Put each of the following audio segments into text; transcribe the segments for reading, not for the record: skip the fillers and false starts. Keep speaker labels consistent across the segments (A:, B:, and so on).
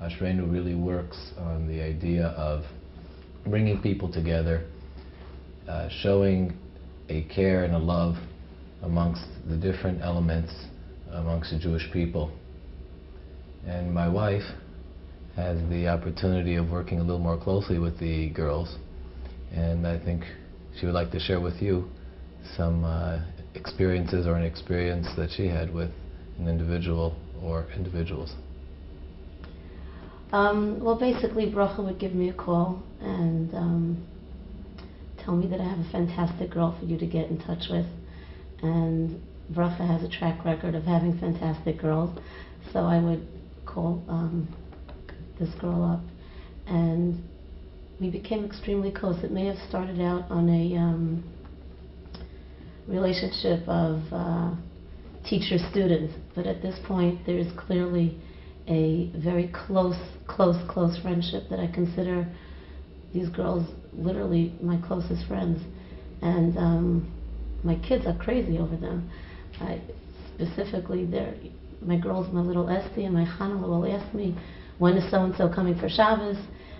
A: Ashreinu really works on the idea of bringing people together, showing a care and a love amongst the different elements amongst the Jewish people. And my wife has the opportunity of working a little more closely with the girls, and I think she would like to share with you some experiences or an experience that she had with an individual or individuals.
B: Well, basically, Bracha would give me a call and tell me that I have a fantastic girl for you to get in touch with. And Bracha has a track record of having fantastic girls, so I would call this girl up, and we became extremely close. It may have started out on a relationship of teacher-student, but at this point there is clearly a very close friendship that I consider these girls literally my closest friends. And my kids are crazy over them. Specifically, my girls, my little Esty and my Chanala, will ask me, when is so-and-so coming for Shabbos?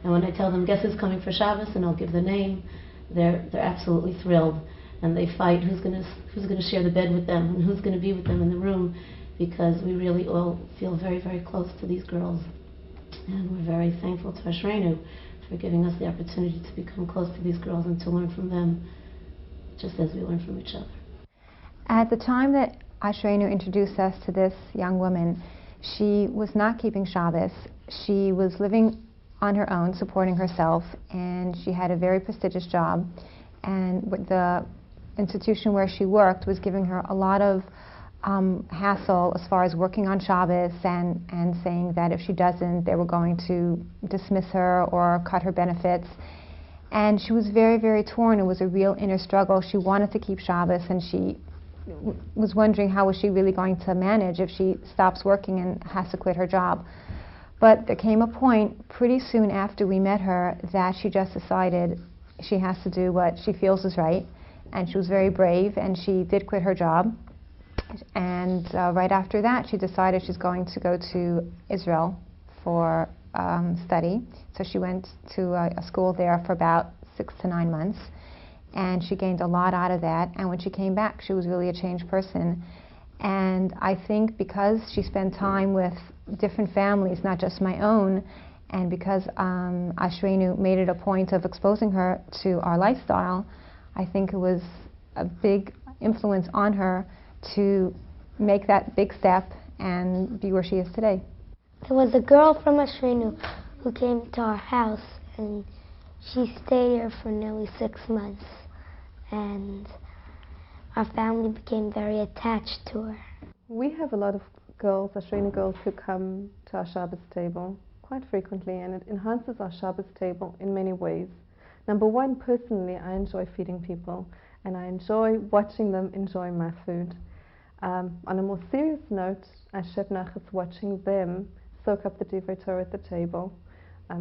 B: And when I tell them, guess who's coming for Shabbos, and I'll give the name, they're absolutely thrilled. And they fight who's going to share the bed with them and who's going to be with them in the room, because we really all feel very, very close to these girls. And we're very thankful to Ashreinu for giving us the opportunity to become close to these girls and to learn from them, just as we learn from each other.
C: At the time that Ashreinu introduced us to this young woman, she was not keeping Shabbos. She was living on her own, supporting herself, and she had a very prestigious job. And the institution where she worked was giving her a lot of hassle as far as working on Shabbos and saying that if she doesn't, they were going to dismiss her or cut her benefits. And she was very, very torn. It was a real inner struggle. She wanted to keep Shabbos, and she was wondering how was she really going to manage if she stops working and has to quit her job. But there came a point pretty soon after we met her that she just decided she has to do what she feels is right, and she was very brave, and she did quit her job. And right after that, she decided she's going to go to Israel for study. So she went to a school there for about 6 to 9 months, and she gained a lot out of that. And when she came back, she was really a changed person. And I think because she spent time with different families, not just my own, and because Ashreinu made it a point of exposing her to our lifestyle, I think it was a big influence on her to make that big step and be where she is today.
D: There was a girl from Ashreinu who came to our house, and she stayed here for nearly 6 months, and our family became very attached to her.
E: We have a lot of girls, Ashreinu girls, who come to our Shabbos table quite frequently, and it enhances our Shabbos table in many ways. Number one, personally, I enjoy feeding people, and I enjoy watching them enjoy my food. On a more serious note, I shed nachas watching them soak up the Divrei Torah at the table,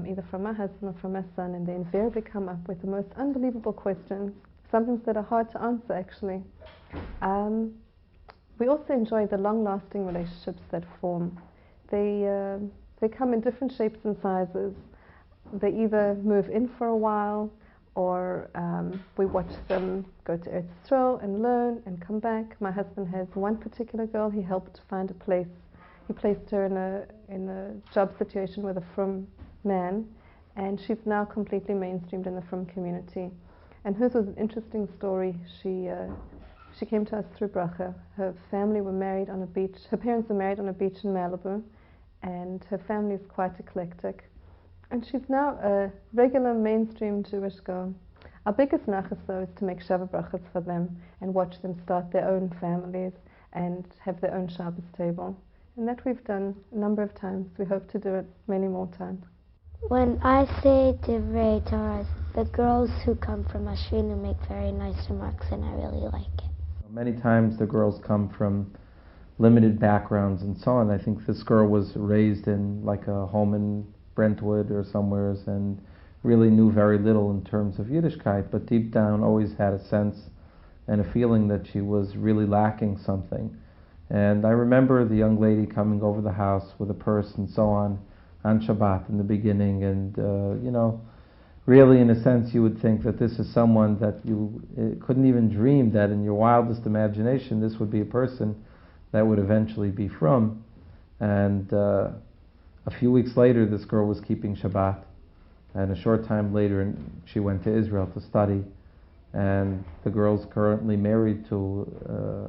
E: either from my husband or from my son, and they invariably come up with the most unbelievable questions, some things that are hard to answer, actually. We also enjoy the long-lasting relationships that form. They come in different shapes and sizes. They either move in for a while, or we watch them go to Eretz Yisrael and learn and come back. My husband has one particular girl he helped find a place. He placed her in a job situation with a frum man, and she's now completely mainstreamed in the frum community. And hers was an interesting story. She came to us through Bracha. Her family were married on a beach. Her parents were married on a beach in Malibu, and her family is quite eclectic. And she's now a regular mainstream Jewish girl. Our biggest nachas, though, is to make Shabbat brachas for them and watch them start their own families and have their own Shabbos table. And that we've done a number of times. We hope to do it many more times.
D: When I say Divrei Torah, the girls who come from Ashreinu make very nice remarks, and I really like it.
F: Many times the girls come from limited backgrounds and so on. I think this girl was raised in like a home in Brentwood or somewheres and really knew very little in terms of Yiddishkeit, but deep down always had a sense and a feeling that she was really lacking something. And I remember the young lady coming over the house with a purse and so on. on Shabbat in the beginning, and you know, really in a sense you would think that this is someone that you couldn't even dream that in your wildest imagination this would be a person that would eventually be from. And a few weeks later this girl was keeping Shabbat, and a short time later she went to Israel to study, and the girl's currently married to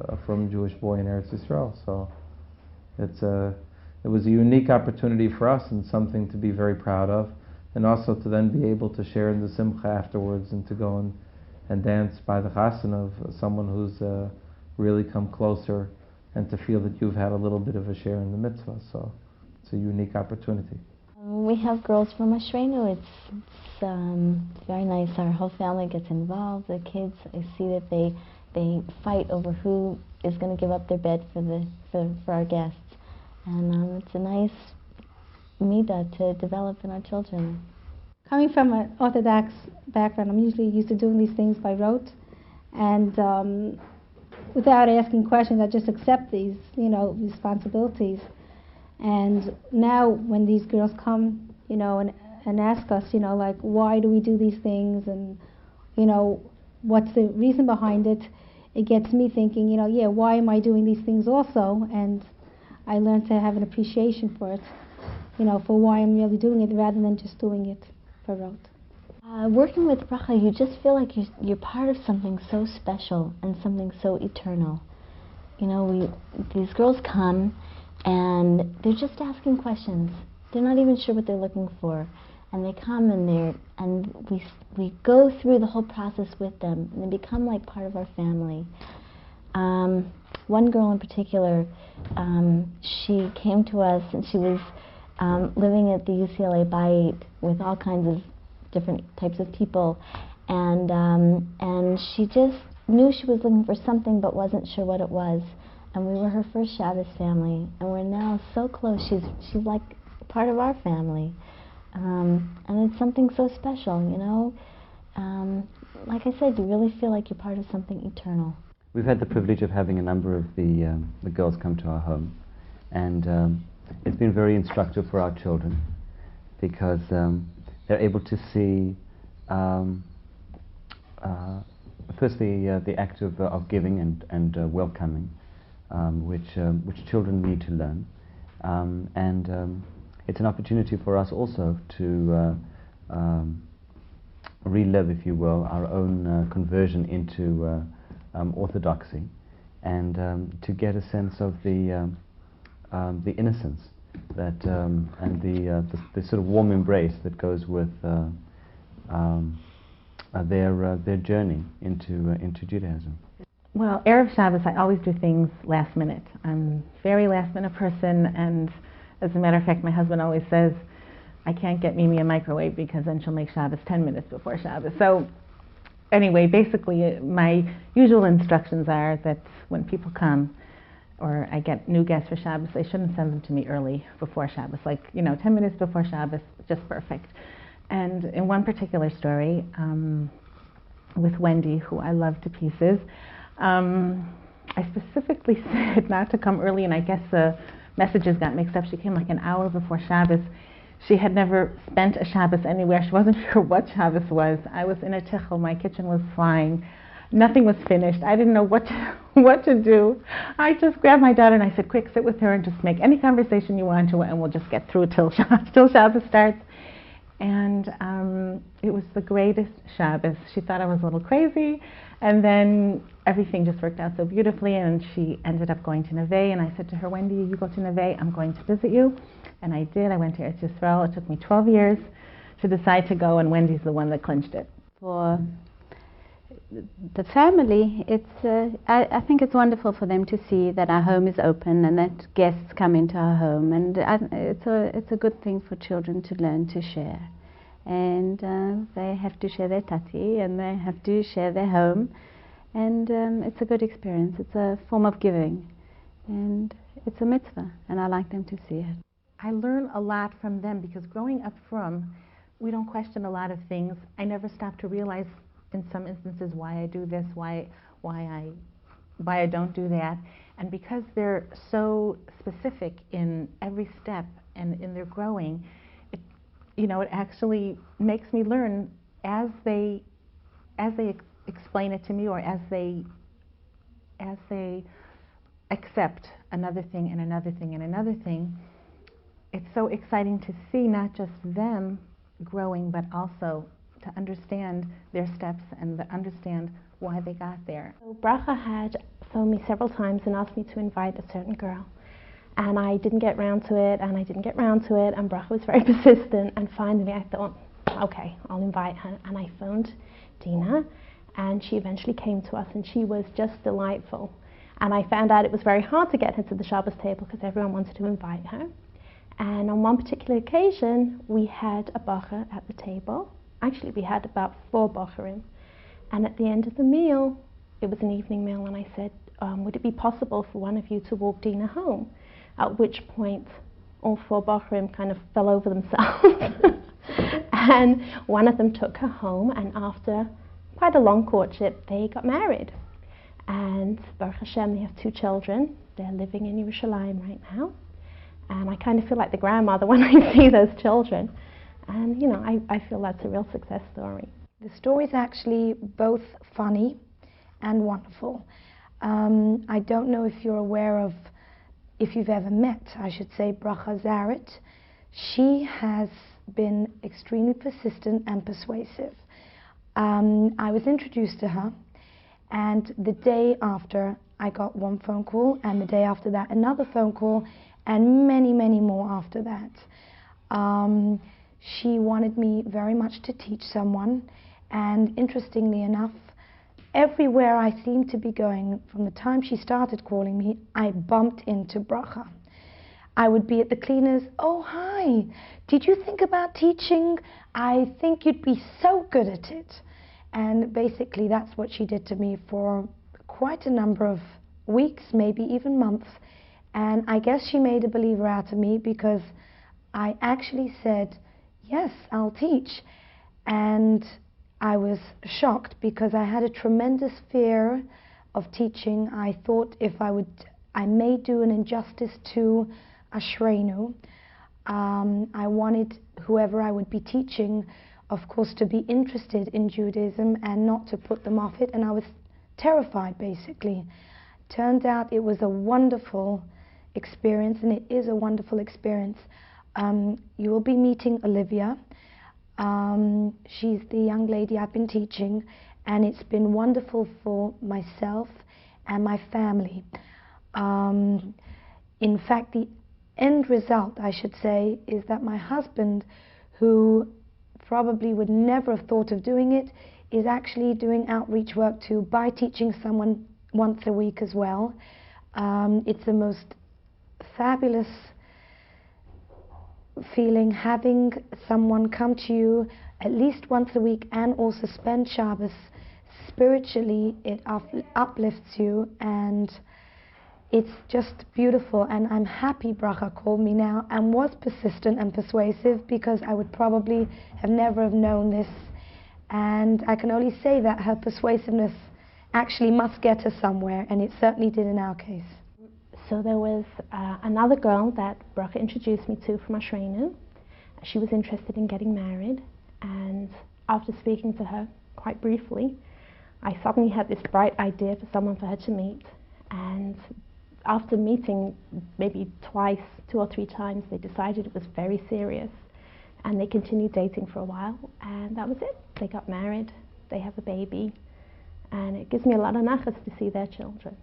F: a frum Jewish boy in Eretz Yisrael. So it was a unique opportunity for us and something to be very proud of, and also to then be able to share in the simcha afterwards and to go and dance by the chassan of someone who's really come closer, and to feel that you've had a little bit of a share in the mitzvah. So it's a unique opportunity.
G: We have girls from Ashreinu. It's very nice. Our whole family gets involved. The kids, I see that they fight over who is going to give up their bed for our guests, and it's a nice midah to develop in our children.
H: Coming from an Orthodox background, I'm usually used to doing these things by rote, and without asking questions, I just accept these, responsibilities. And now, when these girls come, and ask us, like, why do we do these things, and what's the reason behind it, it gets me thinking, why am I doing these things also? And I learn to have an appreciation for it, for why I'm really doing it rather than just doing it for rote.
G: Working with bracha, you just feel like you're part of something so special and something so eternal. These girls come and they're just asking questions. They're not even sure what they're looking for, and they come and we go through the whole process with them, and they become like part of our family. One girl in particular, she came to us and she was living at the UCLA Bayit with all kinds of different types of people, and she just knew she was looking for something but wasn't sure what it was. And we were her first Shabbos family, and we're now so close. She's like part of our family, and it's something so special, Like I said, you really feel like you're part of something eternal.
I: We've had the privilege of having a number of the girls come to our home, and it's been very instructive for our children, because they're able to see firstly the act of giving and welcoming, which children need to learn, and it's an opportunity for us also to relive, if you will, our own conversion into orthodoxy, and to get a sense of the innocence that and the sort of warm embrace that goes with their journey into Judaism.
J: Well, Erev Shabbos, I always do things last minute. I'm a very last minute person, and as a matter of fact, my husband always says, I can't get Mimi a microwave because then she'll make Shabbos 10 minutes before Shabbos. So anyway, basically my usual instructions are that when people come, or I get new guests for Shabbos, I shouldn't send them to me early before Shabbos, 10 minutes before Shabbos, just perfect. And in one particular story, with Wendy, who I love to pieces, I specifically said not to come early, and I guess the messages got mixed up. She came like an hour before Shabbos. She had never spent a Shabbos anywhere. She wasn't sure what Shabbos was. I was in a tichel. My kitchen was flying. Nothing was finished. I didn't know what to do. I just grabbed my daughter and I said, quick, sit with her and just make any conversation you want to, and we'll just get through till Shabbos starts. And it was the greatest Shabbos. She thought I was a little crazy, and then everything just worked out so beautifully, and she ended up going to Neve, and I said to her, Wendy, you go to Neve, I'm going to visit you. And I did. I went to Eretz Yisrael. It took me 12 years to decide to go, and Wendy's the one that clinched it.
K: For the family, I think it's wonderful for them to see that our home is open and that guests come into our home, and it's a good thing for children to learn to share. And they have to share their tati, and they have to share their home, and it's a good experience. It's a form of giving, and it's a mitzvah, and I like them to see it.
J: I learn a lot from them, because growing up we don't question a lot of things. I never stop to realize in some instances why I do this, why I don't do that. And because they're so specific in every step and in their growing, it actually makes me learn as they explain it to me, or as they accept another thing and another thing and another thing. It's so exciting to see not just them growing, but also to understand their steps and to understand why they got there.
L: So Bracha had phoned me several times and asked me to invite a certain girl. And I didn't get round to it, and I didn't get round to it, and Bracha was very persistent, and finally I thought, okay, I'll invite her. And I phoned Dina, and she eventually came to us, and she was just delightful. And I found out it was very hard to get her to the Shabbos table because everyone wanted to invite her. And on one particular occasion, we had a bacher at the table. Actually, we had about 4 bacherim. And at the end of the meal, it was an evening meal, and I said, would it be possible for one of you to walk Dina home? At which point, all 4 bacherim kind of fell over themselves. And one of them took her home, and after quite a long courtship, they got married. And Baruch Hashem, they have 2 children. They're living in Yerushalayim right now. And I kind of feel like the grandmother when I see those children. And, I feel that's a real success story.
M: The story's actually both funny and wonderful. I don't know if you're aware of, if you've ever met, I should say, Bracha Zaret. She has been extremely persistent and persuasive. I was introduced to her, and the day after I got 1 phone call, and the day after that another phone call, and many, many more after that. She wanted me very much to teach someone, and interestingly enough, everywhere I seemed to be going, from the time she started calling me, I bumped into Bracha. I would be at the cleaners, oh hi, did you think about teaching? I think you'd be so good at it. And basically that's what she did to me for quite a number of weeks, maybe even months. And I guess she made a believer out of me, because I actually said, yes, I'll teach. And I was shocked, because I had a tremendous fear of teaching. I thought I may do an injustice to Ashreinu. I wanted whoever I would be teaching, of course, to be interested in Judaism and not to put them off it. And I was terrified, basically. Turned out it was a wonderful experience, and it is a wonderful experience. You will be meeting Olivia. She's the young lady I've been teaching, and it's been wonderful for myself and my family. In fact, the end result, I should say, is that my husband, who probably would never have thought of doing it, is actually doing outreach work too, by teaching someone once a week as well. It's the most fabulous feeling, having someone come to you at least once a week and also spend Shabbos. Spiritually, it uplifts you, and it's just beautiful. And I'm happy Bracha called me now and was persistent and persuasive, because I would probably have never have known this. And I can only say that her persuasiveness actually must get her somewhere, and it certainly did in our case.
L: So there was another girl that Bracha introduced me to from Ashreinu. She was interested in getting married, and after speaking to her quite briefly, I suddenly had this bright idea for someone for her to meet. And after meeting maybe twice, 2 or 3 times, they decided it was very serious, and they continued dating for a while, and that was it. They got married, they have a baby, and it gives me a lot of nachas to see their children.